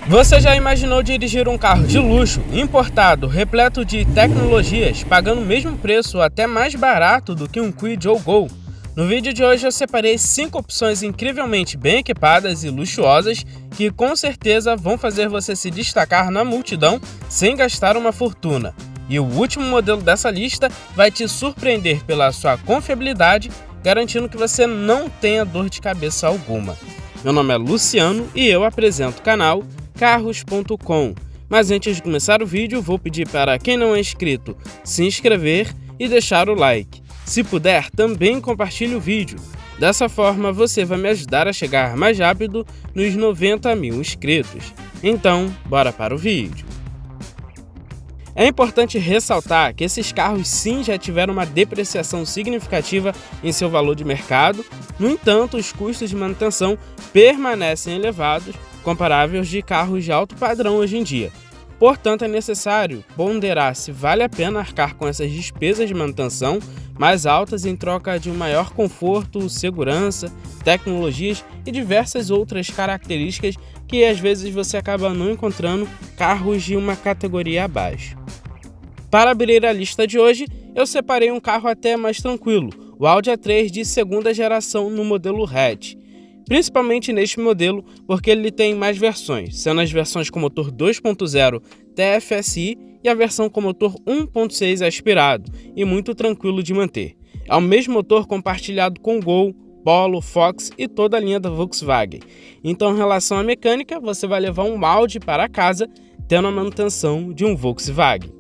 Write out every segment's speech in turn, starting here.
Você já imaginou dirigir um carro de luxo, importado, repleto de tecnologias, pagando o mesmo preço ou até mais barato do que um Kwid ou Gol? No vídeo de hoje eu separei 5 opções incrivelmente bem equipadas e luxuosas que com certeza vão fazer você se destacar na multidão sem gastar uma fortuna. E o último modelo dessa lista vai te surpreender pela sua confiabilidade, garantindo que você não tenha dor de cabeça alguma. Meu nome é Luciano e eu apresento o canal Carros.com. Mas antes de começar o vídeo, vou pedir para quem não é inscrito se inscrever e deixar o like. Se puder, também compartilhe o vídeo. Dessa forma, você vai me ajudar a chegar mais rápido nos 90 mil inscritos. Então, bora para o vídeo. É importante ressaltar que esses carros sim já tiveram uma depreciação significativa em seu valor de mercado. No entanto, os custos de manutenção permanecem elevados, comparáveis de carros de alto padrão hoje em dia. Portanto, é necessário ponderar se vale a pena arcar com essas despesas de manutenção mais altas em troca de um maior conforto, segurança, tecnologias e diversas outras características que às vezes você acaba não encontrando carros de uma categoria abaixo. Para abrir a lista de hoje, eu separei um carro até mais tranquilo, o Audi A3 de segunda geração no modelo hatch. Principalmente neste modelo, porque ele tem mais versões, sendo as versões com motor 2.0 TFSI e a versão com motor 1.6 aspirado, e muito tranquilo de manter. É o mesmo motor compartilhado com Gol, Polo, Fox e toda a linha da Volkswagen. Então, em relação à mecânica, você vai levar um Audi para casa, tendo a manutenção de um Volkswagen.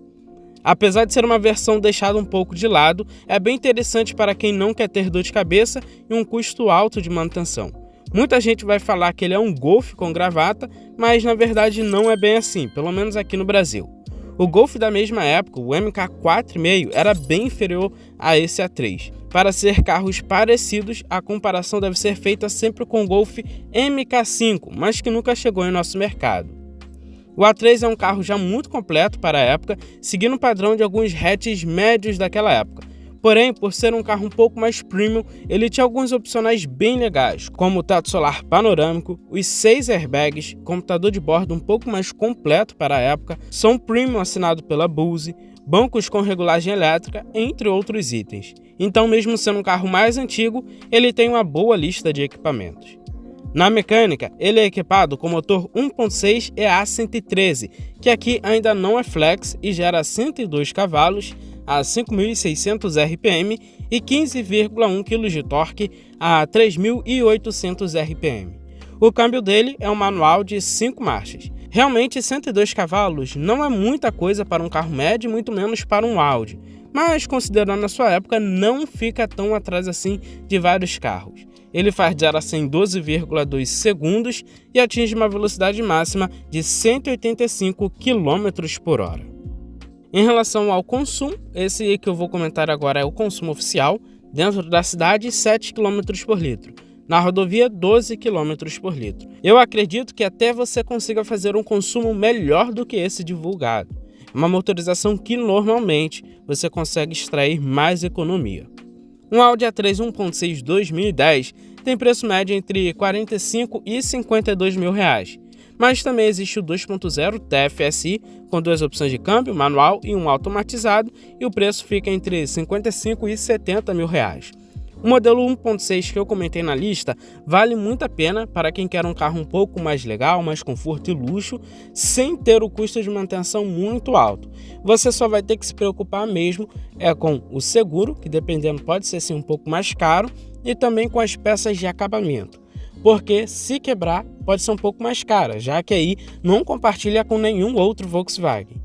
Apesar de ser uma versão deixada um pouco de lado, é bem interessante para quem não quer ter dor de cabeça e um custo alto de manutenção. Muita gente vai falar que ele é um Golf com gravata, mas na verdade não é bem assim, pelo menos aqui no Brasil. O Golf da mesma época, o MK4,5, era bem inferior a esse A3. Para ser carros parecidos, a comparação deve ser feita sempre com o Golf MK5, mas que nunca chegou em nosso mercado. O A3 é um carro já muito completo para a época, seguindo o padrão de alguns hatches médios daquela época. Porém, por ser um carro um pouco mais premium, ele tinha alguns opcionais bem legais, como o teto solar panorâmico, os 6 airbags, computador de bordo um pouco mais completo para a época, som premium assinado pela Bose, bancos com regulagem elétrica, entre outros itens. Então, mesmo sendo um carro mais antigo, ele tem uma boa lista de equipamentos. Na mecânica, ele é equipado com motor 1.6 EA113, que aqui ainda não é flex e gera 102 cavalos, a 5.600 RPM e 15,1 kg de torque a 3.800 RPM. O câmbio dele é um manual de 5 marchas. Realmente 102 cavalos não é muita coisa para um carro médio, muito menos para um Audi, mas considerando a sua época não fica tão atrás assim de vários carros. Ele faz de 0 a 100 em 12,2 segundos e atinge uma velocidade máxima de 185 km por hora. Em relação ao consumo, esse que eu vou comentar agora é o consumo oficial. Dentro da cidade, 7 km por litro. Na rodovia, 12 km por litro. Eu acredito que até você consiga fazer um consumo melhor do que esse divulgado. É uma motorização que normalmente você consegue extrair mais economia. Um Audi A3 1.6 2010 tem preço médio entre 45 e 52 mil reais. Mas também existe o 2.0 TFSI, com 2 opções de câmbio, manual e um automatizado, e o preço fica entre 55 e 70 mil reais. O modelo 1.6 que eu comentei na lista vale muito a pena para quem quer um carro um pouco mais legal, mais conforto e luxo, sem ter o custo de manutenção muito alto. Você só vai ter que se preocupar mesmo com o seguro, que dependendo pode ser sim um pouco mais caro, e também com as peças de acabamento. Porque se quebrar pode ser um pouco mais cara, já que aí não compartilha com nenhum outro Volkswagen.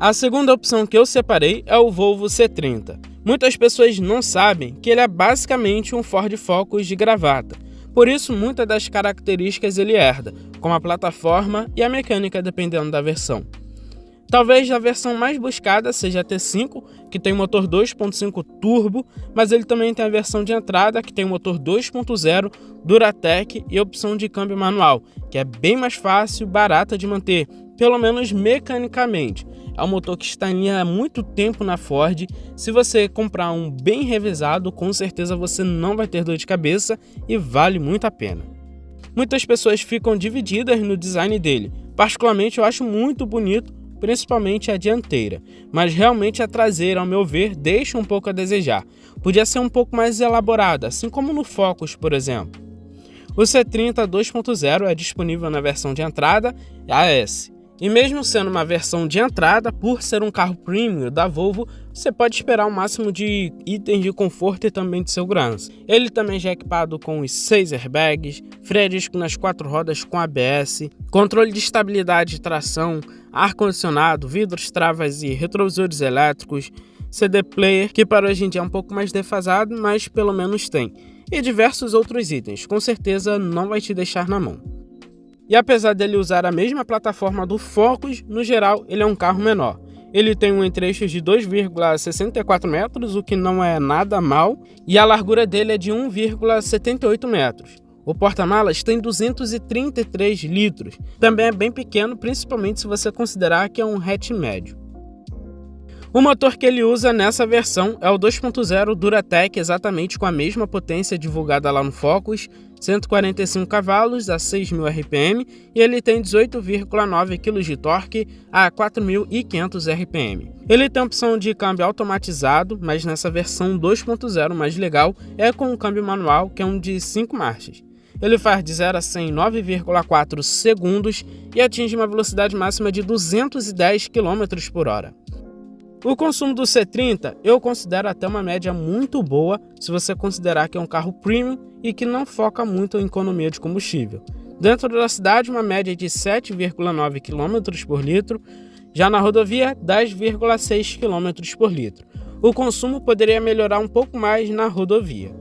A segunda opção que eu separei é o Volvo C30. Muitas pessoas não sabem que ele é basicamente um Ford Focus de gravata, por isso muitas das características ele herda, como a plataforma e a mecânica dependendo da versão. Talvez a versão mais buscada seja a T5, que tem motor 2.5 turbo, mas ele também tem a versão de entrada, que tem motor 2.0 Duratec e opção de câmbio manual, que é bem mais fácil e barata de manter, pelo menos mecanicamente. É um motor que está em linha há muito tempo na Ford. Se você comprar um bem revisado, com certeza você não vai ter dor de cabeça e vale muito a pena. Muitas pessoas ficam divididas no design dele. Particularmente eu acho muito bonito, principalmente a dianteira, mas realmente a traseira, ao meu ver, deixa um pouco a desejar. Podia ser um pouco mais elaborada, assim como no Focus, por exemplo. O C30 2.0 é disponível na versão de entrada AS. E mesmo sendo uma versão de entrada, por ser um carro premium da Volvo, você pode esperar o máximo de itens de conforto e também de segurança. Ele também já é equipado com os 6 airbags, freio a disco nas 4 rodas com ABS, controle de estabilidade e tração, ar-condicionado, vidros, travas e retrovisores elétricos, CD player, que para hoje em dia é um pouco mais defasado, mas pelo menos tem, e diversos outros itens, com certeza não vai te deixar na mão. E apesar dele usar a mesma plataforma do Focus, no geral ele é um carro menor. Ele tem um entre-eixos de 2,64 metros, o que não é nada mal, e a largura dele é de 1,78 metros. O porta-malas tem 233 litros, também é bem pequeno, principalmente se você considerar que é um hatch médio. O motor que ele usa nessa versão é o 2.0 Duratec, exatamente com a mesma potência divulgada lá no Focus, 145 cavalos a 6.000 RPM, e ele tem 18,9 kg de torque a 4.500 RPM. Ele tem a opção de câmbio automatizado, mas nessa versão 2.0 mais legal é com um câmbio manual, que é um de 5 marchas. Ele faz de 0 a 100 em 9,4 segundos e atinge uma velocidade máxima de 210 km por hora. O consumo do C30 eu considero até uma média muito boa se você considerar que é um carro premium e que não foca muito em economia de combustível. Dentro da cidade, uma média de 7,9 km por litro, já na rodovia 10,6 km por litro. O consumo poderia melhorar um pouco mais na rodovia.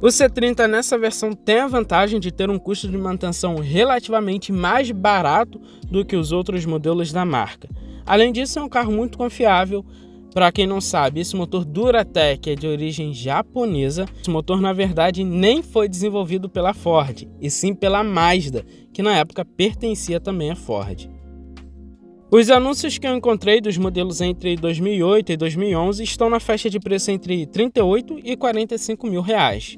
O C30 nessa versão tem a vantagem de ter um custo de manutenção relativamente mais barato do que os outros modelos da marca. Além disso, é um carro muito confiável. Para quem não sabe, esse motor Duratec é de origem japonesa. Esse motor, na verdade, nem foi desenvolvido pela Ford, e sim pela Mazda, que na época pertencia também à Ford. Os anúncios que eu encontrei dos modelos entre 2008 e 2011 estão na faixa de preço entre 38 e 45 mil reais.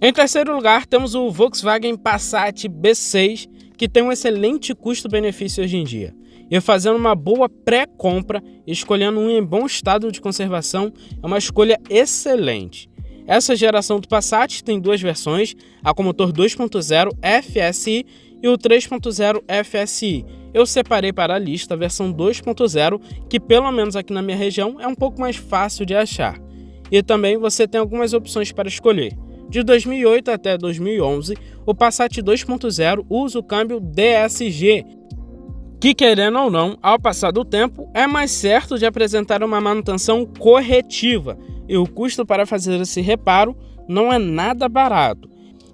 Em terceiro lugar, temos o Volkswagen Passat B6, que tem um excelente custo-benefício hoje em dia. E fazendo uma boa pré-compra, escolhendo um em bom estado de conservação, é uma escolha excelente. Essa geração do Passat tem duas versões, a com motor 2.0 FSI e o 3.0 FSI. Eu separei para a lista a versão 2.0, que pelo menos aqui na minha região é um pouco mais fácil de achar. E também você tem algumas opções para escolher. De 2008 até 2011, o Passat 2.0 usa o câmbio DSG, que, querendo ou não, ao passar do tempo, é mais certo de apresentar uma manutenção corretiva, e o custo para fazer esse reparo não é nada barato.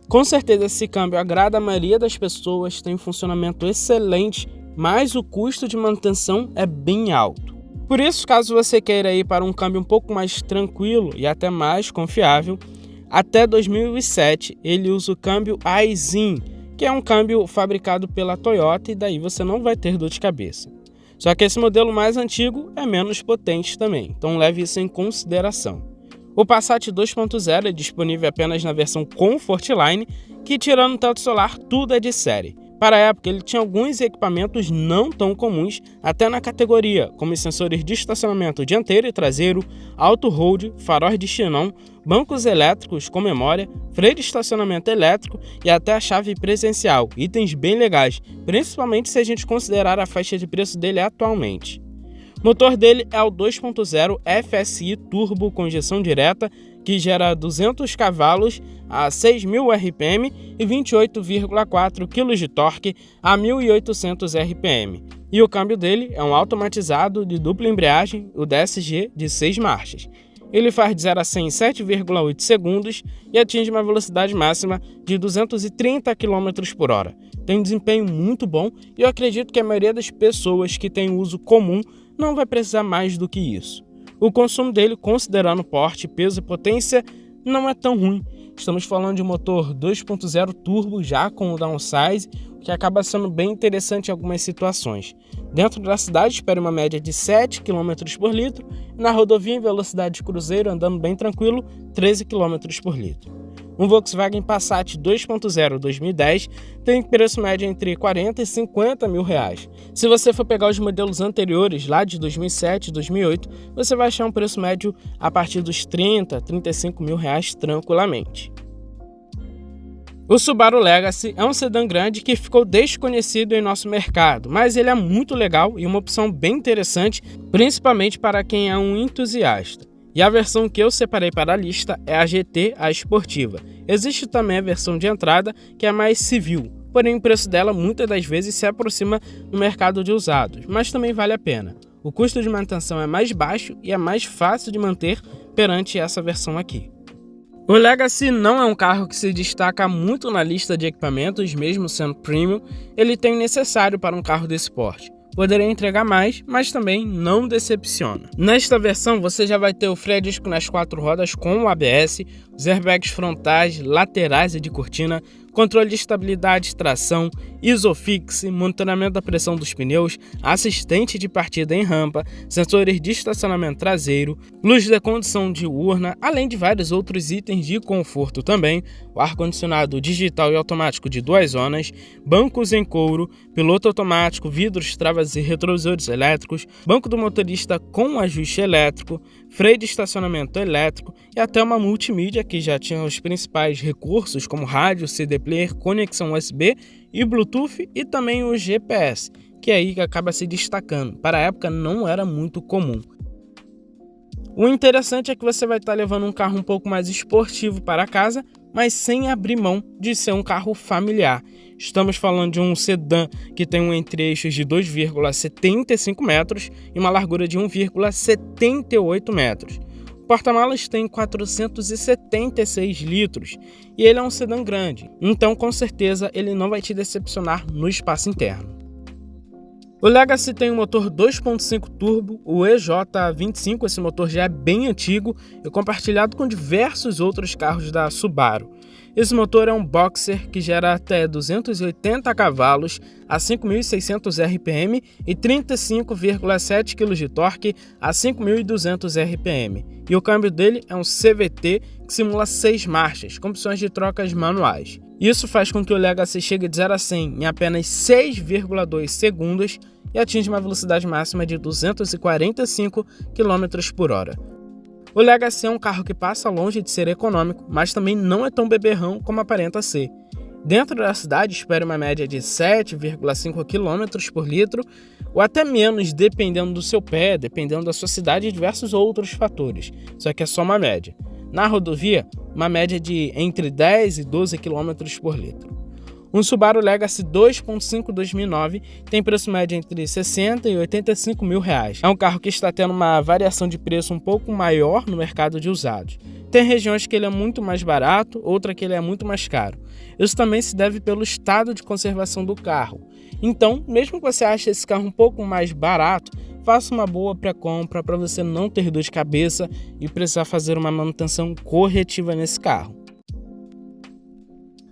Com certeza esse câmbio agrada a maioria das pessoas, tem um funcionamento excelente, mas o custo de manutenção é bem alto. Por isso, caso você queira ir para um câmbio um pouco mais tranquilo e até mais confiável, até 2007 ele usa o câmbio Aisin, que é um câmbio fabricado pela Toyota, e daí você não vai ter dor de cabeça. Só que esse modelo mais antigo é menos potente também, então leve isso em consideração. O Passat 2.0 é disponível apenas na versão Comfortline, que tirando o teto solar tudo é de série. Para a época ele tinha alguns equipamentos não tão comuns até na categoria, como os sensores de estacionamento dianteiro e traseiro, auto-hold, faróis de xenon, bancos elétricos com memória, freio de estacionamento elétrico e até a chave presencial, itens bem legais, principalmente se a gente considerar a faixa de preço dele atualmente. O motor dele é o 2.0 FSI Turbo com injeção direta, que gera 200 cavalos a 6.000 RPM e 28,4 kg de torque a 1.800 RPM. E o câmbio dele é um automatizado de dupla embreagem, o DSG, de 6 marchas. Ele faz de 0 a 100 em 7,8 segundos e atinge uma velocidade máxima de 230 km por hora. Tem um desempenho muito bom e eu acredito que a maioria das pessoas que tem uso comum não vai precisar mais do que isso. O consumo dele, considerando porte, peso e potência, não é tão ruim. Estamos falando de um motor 2.0 turbo já com o downsize, que acaba sendo bem interessante em algumas situações. Dentro da cidade, espere uma média de 7 km por litro, e na rodovia em velocidade de cruzeiro, andando bem tranquilo, 13 km por litro. Um Volkswagen Passat 2.0 2010 tem preço médio entre 40 e 50 mil reais. Se você for pegar os modelos anteriores, lá de 2007 e 2008, você vai achar um preço médio a partir dos 30, 35 mil reais tranquilamente. O Subaru Legacy é um sedã grande que ficou desconhecido em nosso mercado, mas ele é muito legal e uma opção bem interessante, principalmente para quem é um entusiasta. E a versão que eu separei para a lista é a GT, a esportiva. Existe também a versão de entrada, que é mais civil, porém o preço dela muitas das vezes se aproxima do mercado de usados, mas também vale a pena. O custo de manutenção é mais baixo e é mais fácil de manter perante essa versão aqui. O Legacy não é um carro que se destaca muito na lista de equipamentos, mesmo sendo premium, ele tem o necessário para um carro desse porte. Poderia entregar mais, mas também não decepciona. Nesta versão você já vai ter o freio a disco nas 4 rodas com o ABS, os airbags frontais, laterais e de cortina, controle de estabilidade, tração, Isofix, monitoramento da pressão dos pneus, assistente de partida em rampa, sensores de estacionamento traseiro, luz de condução diurna, além de vários outros itens de conforto também, o ar-condicionado digital e automático de 2 zonas, bancos em couro, piloto automático, vidros, travas e retrovisores elétricos, banco do motorista com ajuste elétrico, freio de estacionamento elétrico e até uma multimídia que já tinha os principais recursos como rádio, CD player, conexão USB e Bluetooth e também o GPS, que é aí que acaba se destacando. Para a época não era muito comum. O interessante é que você vai estar levando um carro um pouco mais esportivo para casa, mas sem abrir mão de ser um carro familiar. Estamos falando de um sedã que tem um entre-eixos de 2,75 metros e uma largura de 1,78 metros. O porta-malas tem 476 litros e ele é um sedã grande, então com certeza ele não vai te decepcionar no espaço interno. O Legacy tem um motor 2.5 turbo, o EJ25, esse motor já é bem antigo e compartilhado com diversos outros carros da Subaru. Esse motor é um boxer que gera até 280 cavalos a 5.600 RPM e 35,7 kg de torque a 5.200 RPM. E o câmbio dele é um CVT que simula 6 marchas, com opções de trocas manuais. Isso faz com que o Legacy chegue de 0 a 100 em apenas 6,2 segundos e atinja uma velocidade máxima de 245 km por hora. O Legacy é um carro que passa longe de ser econômico, mas também não é tão beberrão como aparenta ser. Dentro da cidade, espere uma média de 7,5 km por litro, ou até menos, dependendo do seu pé, dependendo da sua cidade e diversos outros fatores. Isso aqui é só uma média. Na rodovia, uma média de entre 10 e 12 km por litro. Um Subaru Legacy 2.5 2009 tem preço médio entre 60 e 85 mil reais. É um carro que está tendo uma variação de preço um pouco maior no mercado de usados. Tem regiões que ele é muito mais barato, outra que ele é muito mais caro. Isso também se deve pelo estado de conservação do carro. Então, mesmo que você ache esse carro um pouco mais barato, faça uma boa pré-compra para você não ter dor de cabeça e precisar fazer uma manutenção corretiva nesse carro.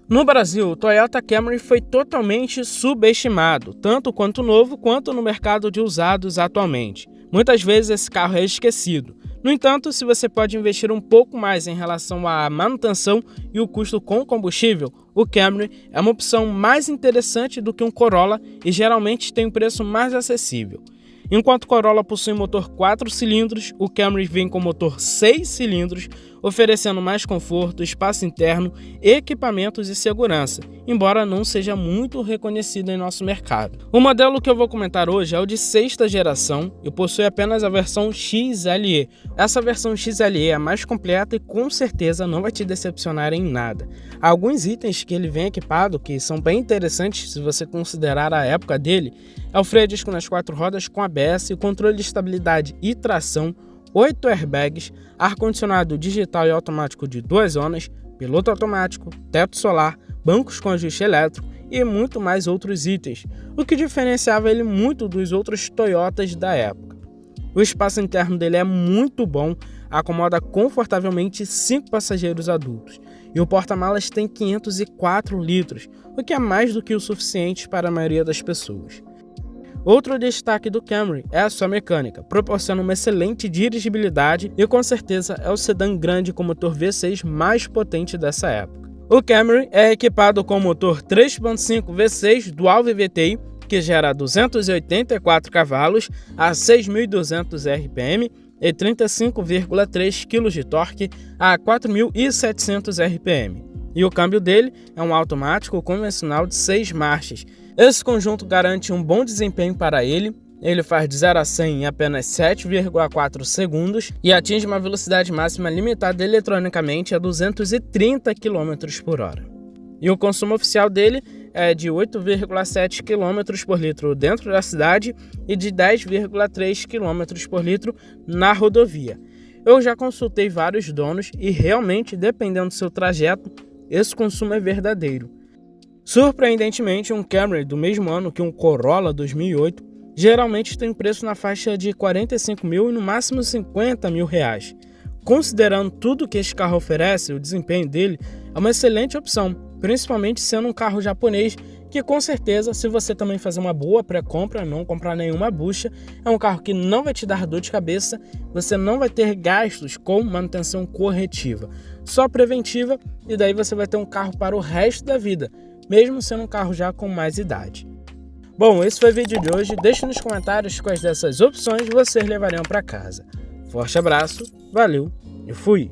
No Brasil, o Toyota Camry foi totalmente subestimado, tanto quanto novo quanto no mercado de usados atualmente. Muitas vezes esse carro é esquecido. No entanto, se você pode investir um pouco mais em relação à manutenção e o custo com combustível, o Camry é uma opção mais interessante do que um Corolla e geralmente tem um preço mais acessível. Enquanto o Corolla possui motor 4 cilindros, o Camry vem com motor 6 cilindros, oferecendo mais conforto, espaço interno, equipamentos e segurança, embora não seja muito reconhecido em nosso mercado. O modelo que eu vou comentar hoje é o de 6ª geração e possui apenas a versão XLE. Essa versão XLE é a mais completa e com certeza não vai te decepcionar em nada. Há alguns itens que ele vem equipado que são bem interessantes se você considerar a época dele. É o freio a disco nas 4 rodas com ABS, o controle de estabilidade e tração, 8 airbags, ar-condicionado digital e automático de 2 zonas, piloto automático, teto solar, bancos com ajuste elétrico e muito mais outros itens, o que diferenciava ele muito dos outros Toyotas da época. O espaço interno dele é muito bom, acomoda confortavelmente 5 passageiros adultos, e o porta-malas tem 504 litros, o que é mais do que o suficiente para a maioria das pessoas. Outro destaque do Camry é a sua mecânica, proporciona uma excelente dirigibilidade e com certeza é o sedã grande com motor V6 mais potente dessa época. O Camry é equipado com motor 3.5 V6 Dual VVT, que gera 284 cavalos a 6.200 RPM e 35,3 kg de torque a 4.700 RPM. E o câmbio dele é um automático convencional de 6 marchas. Esse conjunto garante um bom desempenho para ele. Ele faz de 0 a 100 em apenas 7,4 segundos e atinge uma velocidade máxima limitada eletronicamente a 230 km por hora. E o consumo oficial dele é de 8,7 km por litro dentro da cidade e de 10,3 km por litro na rodovia. Eu já consultei vários donos e realmente, dependendo do seu trajeto, esse consumo é verdadeiro. Surpreendentemente, um Camry do mesmo ano que um Corolla 2008 geralmente tem preço na faixa de 45 mil e no máximo 50 mil reais. Considerando tudo que este carro oferece, o desempenho dele é uma excelente opção, principalmente sendo um carro japonês que com certeza, se você também fazer uma boa pré-compra, não comprar nenhuma bucha, é um carro que não vai te dar dor de cabeça, você não vai ter gastos com manutenção corretiva, só preventiva, e daí você vai ter um carro para o resto da vida, mesmo sendo um carro já com mais idade. Bom, esse foi o vídeo de hoje. Deixe nos comentários quais dessas opções vocês levariam para casa. Forte abraço, valeu e fui!